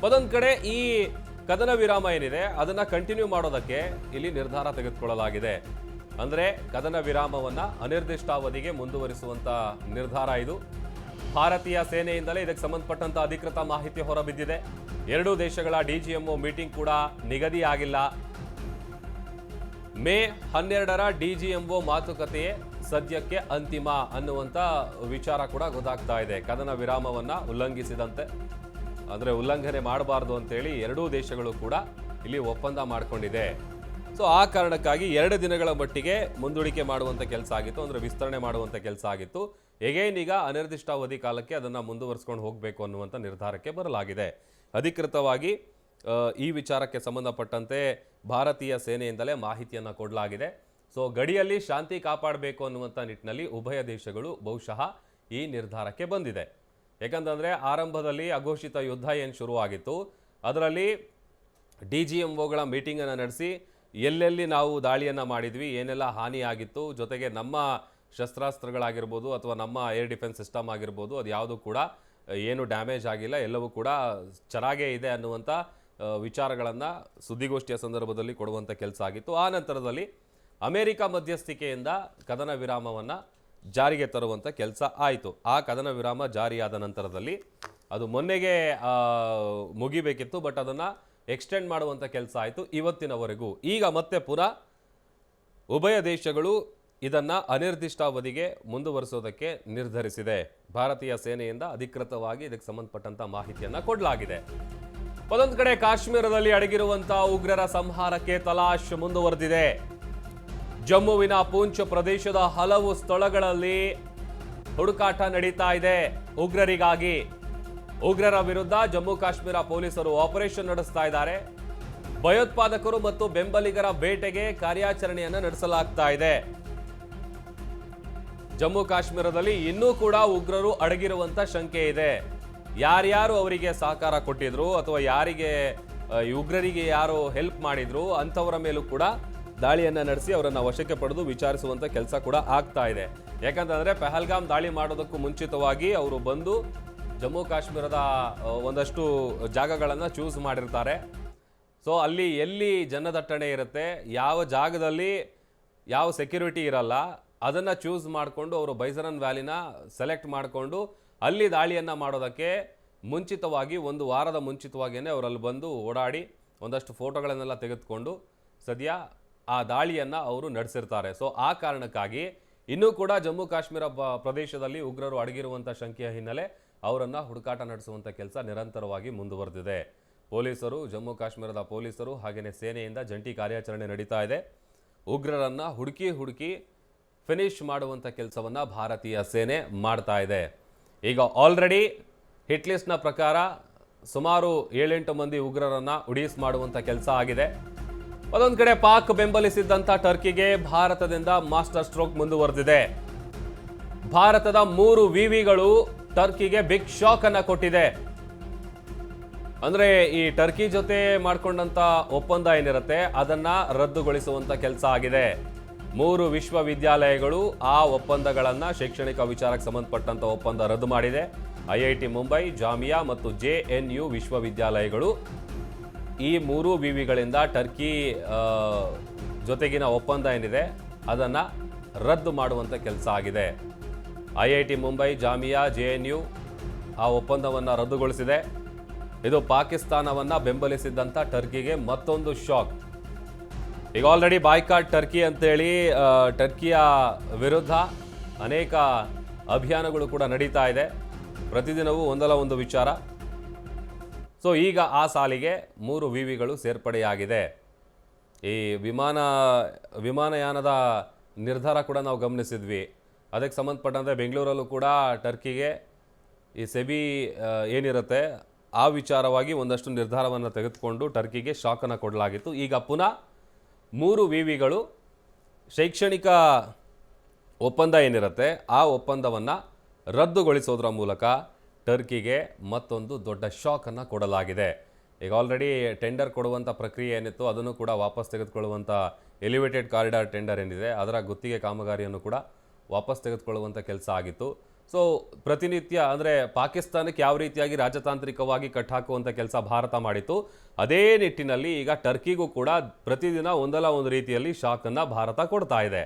ಮತ್ತೊಂದು ಕಡೆ ಈ ಕದನ ವಿರಾಮ ಏನಿದೆ ಅದನ್ನ ಕಂಟಿನ್ಯೂ ಮಾಡೋದಕ್ಕೆ ಇಲ್ಲಿ ನಿರ್ಧಾರ ತೆಗೆದುಕೊಳ್ಳಲಾಗಿದೆ. ಅಂದ್ರೆ ಕದನ ವಿರಾಮವನ್ನ ಅನಿರ್ದಿಷ್ಟಾವಧಿಗೆ ಮುಂದುವರಿಸುವಂತ ನಿರ್ಧಾರ ಇದು. ಭಾರತೀಯ ಸೇನೆಯಿಂದಲೇ ಇದಕ್ಕೆ ಸಂಬಂಧಪಟ್ಟಂತ ಅಧಿಕೃತ ಮಾಹಿತಿ ಹೊರಬಿದ್ದಿದೆ. ಎರಡೂ ದೇಶಗಳ ಡಿಜಿಎಂಒ ಮೀಟಿಂಗ್ ಕೂಡ ನಿಗದಿಯಾಗಿಲ್ಲ. ಮೇ 12ರ ಡಿಜಿಎಂಒ ಮಾತುಕತೆಯೇ ಸದ್ಯಕ್ಕೆ ಅಂತಿಮ ಅನ್ನುವಂತ ವಿಚಾರ ಕೂಡ ಗೊತ್ತಾಗ್ತಾ ಇದೆ. ಕದನ ವಿರಾಮವನ್ನ ಉಲ್ಲಂಘಿಸಿದಂತೆ ಅಂದ್ರೆ ಉಲ್ಲಂಘನೆ ಮಾಡಬಾರದು ಅಂತೇಳಿ ಎರಡೂ ದೇಶಗಳು ಕೂಡ ಇಲ್ಲಿ ಒಪ್ಪಂದ ಮಾಡಿಕೊಂಡಿದೆ. ಸೊ ಆ ಕಾರಣಕ್ಕಾಗಿ 2 ದಿನಗಳ ಮಟ್ಟಿಗೆ ಮುಂದೂಡಿಕೆ ಮಾಡುವಂತ ಕೆಲಸ ಆಗಿತ್ತು, ಅಂದ್ರೆ ವಿಸ್ತರಣೆ ಮಾಡುವಂತ ಕೆಲಸ ಆಗಿತ್ತು. ಎಗೈನ್ ಈಗ ಅನಿರ್ದಿಷ್ಟಾವಧಿ ಕಾಲಕ್ಕೆ ಅದನ್ನ ಮುಂದುವರಿಸಿಕೊಂಡು ಹೋಗಬೇಕು ಅನ್ನುವಂಥ ನಿರ್ಧಾರಕ್ಕೆ ಬರಲಾಗಿದೆ. ಅಧಿಕೃತವಾಗಿ ಈ ವಿಚಾರಕ್ಕೆ ಸಂಬಂಧಪಟ್ಟಂತೆ ಭಾರತೀಯ ಸೇನೆಯಿಂದಲೇ ಮಾಹಿತಿಯನ್ನು ಕೊಡಲಾಗಿದೆ. ಸೊ ಗಡಿಯಲ್ಲಿ ಶಾಂತಿ ಕಾಪಾಡಬೇಕು ಅನ್ನುವಂಥ ನಿಟ್ಟಿನಲ್ಲಿ ಉಭಯ ದೇಶಗಳು ಬಹುಶಃ ಈ ನಿರ್ಧಾರಕ್ಕೆ ಬಂದಿದೆ. ಯಾಕಂತಂದರೆ ಆರಂಭದಲ್ಲಿ ಅಘೋಷಿತ ಯುದ್ಧ ಏನು ಶುರುವಾಗಿತ್ತು ಅದರಲ್ಲಿ ಡಿಜಿಎಂಒಗಳ ಮೀಟಿಂಗನ್ನು ನಡೆಸಿ ಎಲ್ಲೆಲ್ಲಿ ನಾವು ದಾಳಿಯನ್ನು ಮಾಡಿದ್ವಿ, ಏನೆಲ್ಲ ಹಾನಿಯಾಗಿತ್ತು, ಜೊತೆಗೆ ನಮ್ಮ ಶಸ್ತ್ರಾಸ್ತ್ರಗಳಾಗಿರ್ಬೋದು ಅಥವಾ ನಮ್ಮ ಏರ್ ಡಿಫೆನ್ಸ್ ಸಿಸ್ಟಮ್ ಆಗಿರ್ಬೋದು ಅದು ಯಾವುದು ಕೂಡ ಏನು ಡ್ಯಾಮೇಜ್ ಆಗಿಲ್ಲ, ಎಲ್ಲವೂ ಕೂಡ ಚೆನ್ನಾಗೇ ಇದೆ ಅನ್ನುವಂಥ ವಿಚಾರಗಳನ್ನು ಸುದ್ದಿಗೋಷ್ಠಿಯ ಸಂದರ್ಭದಲ್ಲಿ ಕೊಡುವಂಥ ಕೆಲಸ ಆಗಿತ್ತು. ಆ ನಂತರದಲ್ಲಿ ಅಮೆರಿಕ ಮಧ್ಯಸ್ಥಿಕೆಯಿಂದ ಕದನ ವಿರಾಮವನ್ನು ಜಾರಿಗೆ ತರುವಂಥ ಕೆಲಸ ಆಯಿತು. ಆ ಕದನ ವಿರಾಮ ಜಾರಿಯಾದ ನಂತರದಲ್ಲಿ ಅದು ಮೊನ್ನೆಗೆ ಮುಗಿಬೇಕಿತ್ತು, ಬಟ್ ಅದನ್ನು ಎಕ್ಸ್ಟೆಂಡ್ ಮಾಡುವಂಥ ಕೆಲಸ ಆಯಿತು ಇವತ್ತಿನವರೆಗೂ. ಈಗ ಮತ್ತೆ ಪುನಃ ಉಭಯ ದೇಶಗಳು ಇದನ್ನು ಅನಿರ್ದಿಷ್ಟಾವಧಿಗೆ ಮುಂದುವರಿಸೋದಕ್ಕೆ ನಿರ್ಧರಿಸಿದೆ. ಭಾರತೀಯ ಸೇನೆಯಿಂದ ಅಧಿಕೃತವಾಗಿ ಇದಕ್ಕೆ ಸಂಬಂಧಪಟ್ಟಂತ ಮಾಹಿತಿಯನ್ನು ಕೊಡಲಾಗಿದೆ. ಮತ್ತೊಂದು ಕಡೆ ಕಾಶ್ಮೀರದಲ್ಲಿ ಅಡಗಿರುವಂತಹ ಉಗ್ರರ ಸಂಹಾರಕ್ಕೆ ತಲಾಶ್ ಮುಂದುವರೆದಿದೆ. ಜಮ್ಮುವಿನ ಪೂಂಚ್ ಪ್ರದೇಶದ ಹಲವು ಸ್ಥಳಗಳಲ್ಲಿ ಹುಡುಕಾಟ ನಡೀತಾ ಇದೆ ಉಗ್ರರಿಗಾಗಿ. ಉಗ್ರರ ವಿರುದ್ಧ ಜಮ್ಮು ಕಾಶ್ಮೀರ ಪೊಲೀಸರು ಆಪರೇಷನ್ ನಡೆಸ್ತಾ ಇದ್ದಾರೆ. ಭಯೋತ್ಪಾದಕರು ಮತ್ತು ಬೆಂಬಲಿಗರ ಬೇಟೆಗೆ ಕಾರ್ಯಾಚರಣೆಯನ್ನು ನಡೆಸಲಾಗ್ತಾ ಇದೆ. ಜಮ್ಮು ಕಾಶ್ಮೀರದಲ್ಲಿ ಇನ್ನೂ ಕೂಡ ಉಗ್ರರು ಅಡಗಿರುವಂತ ಶಂಕೆ ಇದೆ. ಯಾರ್ಯಾರು ಅವರಿಗೆ ಸಹಕಾರ ಕೊಟ್ಟಿದ್ರು ಅಥವಾ ಯಾರಿಗೆ ಉಗ್ರರಿಗೆ ಯಾರು ಹೆಲ್ಪ್ ಮಾಡಿದ್ರು ಅಂಥವರ ಮೇಲೂ ಕೂಡ ದಾಳಿಯನ್ನು ನಡೆಸಿ ಅವರನ್ನು ವಶಕ್ಕೆ ಪಡೆದು ವಿಚಾರಿಸುವಂಥ ಕೆಲಸ ಕೂಡ ಆಗ್ತಾ ಇದೆ. ಯಾಕಂತಂದರೆ ಪಹಲ್ಗಾಮ್ ದಾಳಿ ಮಾಡೋದಕ್ಕೂ ಮುಂಚಿತವಾಗಿ ಅವರು ಬಂದು ಜಮ್ಮು ಕಾಶ್ಮೀರದ ಒಂದಷ್ಟು ಜಾಗಗಳನ್ನು ಚೂಸ್ ಮಾಡಿರ್ತಾರೆ. ಸೊ ಅಲ್ಲಿ ಎಲ್ಲಿ ಜನದಟ್ಟಣೆ ಇರುತ್ತೆ, ಯಾವ ಜಾಗದಲ್ಲಿ ಯಾವ ಸೆಕ್ಯೂರಿಟಿ ಇರಲ್ಲ, ಅದನ್ನು ಚೂಸ್ ಮಾಡಿಕೊಂಡು ಅವರು ಬೈಸರನ್ ವ್ಯಾಲಿನ ಸೆಲೆಕ್ಟ್ ಮಾಡಿಕೊಂಡು ಅಲ್ಲಿ ದಾಳಿಯನ್ನು ಮಾಡೋದಕ್ಕೆ ಮುಂಚಿತವಾಗಿ 1 ವಾರದ ಮುಂಚಿತವಾಗಿಯೇ ಅವರಲ್ಲಿ ಬಂದು ಓಡಾಡಿ ಒಂದಷ್ಟು ಫೋಟೋಗಳನ್ನೆಲ್ಲ ತೆಗೆದುಕೊಂಡು ಸದ್ಯ ಆ ದಾಳಿಯನ್ನು ಅವರು ನಡೆಸಿರ್ತಾರೆ. ಸೊ ಆ ಕಾರಣಕ್ಕಾಗಿ ಇನ್ನೂ ಕೂಡ ಜಮ್ಮು ಕಾಶ್ಮೀರ ಪ್ರದೇಶದಲ್ಲಿ ಉಗ್ರರು ಅಡಗಿರುವಂಥ ಶಂಕೆಯ ಹಿನ್ನೆಲೆ ಅವರನ್ನು ಹುಡುಕಾಟ ನಡೆಸುವಂಥ ಕೆಲಸ ನಿರಂತರವಾಗಿ ಮುಂದುವರೆದಿದೆ. ಪೊಲೀಸರು, ಜಮ್ಮು ಕಾಶ್ಮೀರದ ಪೊಲೀಸರು ಹಾಗೆಯೇ ಸೇನೆಯಿಂದ ಜಂಟಿ ಕಾರ್ಯಾಚರಣೆ ನಡೀತಾ ಇದೆ. ಉಗ್ರರನ್ನು ಹುಡುಕಿ ಫಿನಿಶ್ ಮಾಡುವಂಥ ಕೆಲಸವನ್ನು ಭಾರತೀಯ ಸೇನೆ ಮಾಡ್ತಾ ಇದೆ. ಈಗ ಆಲ್ರೆಡಿ ಹಿಟ್ ಲಿಸ್ಟ್ನ ಪ್ರಕಾರ ಸುಮಾರು 7-8 ಮಂದಿ ಉಗ್ರರನ್ನು ಉಡೀಸ್ ಮಾಡುವಂಥ ಕೆಲಸ ಆಗಿದೆ. ಅದೊಂದು ಕಡೆ ಪಾಕ್ ಬೆಂಬಲಿಸಿದ್ದಂಥ ಟರ್ಕಿಗೆ ಭಾರತದಿಂದ ಮಾಸ್ಟರ್ ಸ್ಟ್ರೋಕ್ ಮುಂದುವರೆದಿದೆ. ಭಾರತದ 3 ವಿವಿಗಳು ಟರ್ಕಿಗೆ ಬಿಗ್ ಶಾಕ್ ಅನ್ನ ಕೊಟ್ಟಿದೆ. ಅಂದ್ರೆ ಈ ಟರ್ಕಿ ಜೊತೆ ಮಾಡ್ಕೊಂಡಂತ ಒಪ್ಪಂದ ಏನಿರುತ್ತೆ ಅದನ್ನ ರದ್ದುಗೊಳಿಸುವಂತ ಕೆಲಸ ಆಗಿದೆ. 3 ವಿಶ್ವವಿದ್ಯಾಲಯಗಳು ಆ ಒಪ್ಪಂದಗಳನ್ನ ಶೈಕ್ಷಣಿಕ ವಿಚಾರಕ್ಕೆ ಸಂಬಂಧಪಟ್ಟಂತ ಒಪ್ಪಂದ ರದ್ದು ಮಾಡಿದೆ. IIT ಮುಂಬೈ, ಜಾಮಿಯಾ ಮತ್ತು JNU ವಿಶ್ವವಿದ್ಯಾಲಯಗಳು ಈ 3 ವಿವಿಗಳಿಂದ ಟರ್ಕಿ ಜೊತೆಗಿನ ಒಪ್ಪಂದ ಏನಿದೆ ಅದನ್ನು ರದ್ದು ಮಾಡುವಂಥ ಕೆಲಸ ಆಗಿದೆ. IIT ಮುಂಬೈ, ಜಾಮಿಯಾ, JNU ಆ ಒಪ್ಪಂದವನ್ನು ರದ್ದುಗೊಳಿಸಿದೆ. ಇದು ಪಾಕಿಸ್ತಾನವನ್ನು ಬೆಂಬಲಿಸಿದ್ದಂಥ ಟರ್ಕಿಗೆ ಮತ್ತೊಂದು ಶಾಕ್. ಈಗ ಆಲ್ರೆಡಿ ಬಾಯ್ಕಾಟ್ ಟರ್ಕಿ ಅಂತೇಳಿ ಟರ್ಕಿಯ ವಿರುದ್ಧ ಅನೇಕ ಅಭಿಯಾನಗಳು ಕೂಡ ನಡೀತಾ ಇದೆ. ಪ್ರತಿದಿನವೂ ಒಂದಲ್ಲ ಒಂದು ವಿಚಾರ. ಸೊ ಈಗ ಆ ಸಾಲಿಗೆ 3 ವಿವಿಗಳು ಸೇರ್ಪಡೆಯಾಗಿದೆ. ಈ ವಿಮಾನಯಾನದ ನಿರ್ಧಾರ ಕೂಡ ನಾವು ಗಮನಿಸಿದ್ವಿ. ಅದಕ್ಕೆ ಸಂಬಂಧಪಟ್ಟಂತೆ ಬೆಂಗಳೂರಲ್ಲೂ ಕೂಡ ಟರ್ಕಿಗೆ ಈ ಸೆಬಿ ಏನಿರುತ್ತೆ ಆ ವಿಚಾರವಾಗಿ ಒಂದಷ್ಟು ನಿರ್ಧಾರವನ್ನು ತೆಗೆದುಕೊಂಡು ಟರ್ಕಿಗೆ ಶಾಕನ್ನು ಕೊಡಲಾಗಿತ್ತು. ಈಗ ಪುನಃ 3 ವಿವಿಗಳು ಶೈಕ್ಷಣಿಕ ಒಪ್ಪಂದ ಏನಿರುತ್ತೆ ಆ ಒಪ್ಪಂದವನ್ನು ರದ್ದುಗೊಳಿಸೋದ್ರ ಮೂಲಕ ಟರ್ಕಿಗೆ ಮತ್ತೊಂದು ದೊಡ್ಡ ಶಾಕನ್ನು ಕೊಡಲಾಗಿದೆ. ಈಗ ಆಲ್ರೆಡಿ ಟೆಂಡರ್ ಕೊಡುವಂಥ ಪ್ರಕ್ರಿಯೆ ಏನಿತ್ತು ಅದನ್ನು ಕೂಡ ವಾಪಸ್ ತೆಗೆದುಕೊಳ್ಳುವಂಥ ಎಲಿವೇಟೆಡ್ ಕಾರಿಡಾರ್ ಟೆಂಡರ್ ಏನಿದೆ ಅದರ ಗುತ್ತಿಗೆ ಕಾಮಗಾರಿಯನ್ನು ಕೂಡ ವಾಪಸ್ ತೆಗೆದುಕೊಳ್ಳುವಂಥ ಕೆಲಸ ಆಗಿತ್ತು. ಸೊ ಪ್ರತಿನಿತ್ಯ ಅಂದರೆ ಪಾಕಿಸ್ತಾನಕ್ಕೆ ಯಾವ ರೀತಿಯಾಗಿ ರಾಜತಾಂತ್ರಿಕವಾಗಿ ಕಟ್ಟಾಕುವಂಥ ಕೆಲಸ ಭಾರತ ಮಾಡಿತ್ತು, ಅದೇ ನಿಟ್ಟಿನಲ್ಲಿ ಈಗ ಟರ್ಕಿಗೂ ಕೂಡ ಪ್ರತಿದಿನ ಒಂದಲ್ಲ ಒಂದು ರೀತಿಯಲ್ಲಿ ಶಾಕನ್ನು ಭಾರತ ಕೊಡ್ತಾ ಇದೆ.